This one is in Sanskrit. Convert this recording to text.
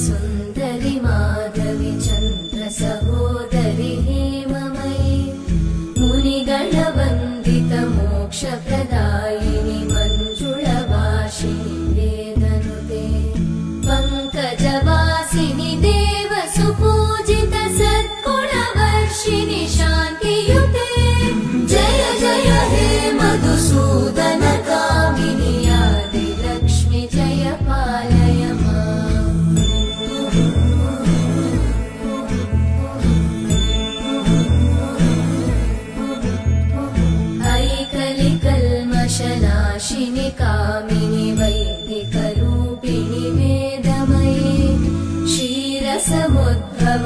सुन्दरि माधवि चन्द्र सहोदरि हेममयि मुनिगणवन्दित मोक्षप्रदायिनि मञ्जुळवासिनि वेदनुते पङ्कजवासिनि देवसुपूजित सद्गुणवर्षिणि शान्तियुते जय जय हे मधुसूदन कामिनि आदिलक्ष्मि जय पालय माम्। ऐकलिकल्मषनाशिनि कामिनि वैदिकरूपिणि वेदमयि क्षीरसमुद्भव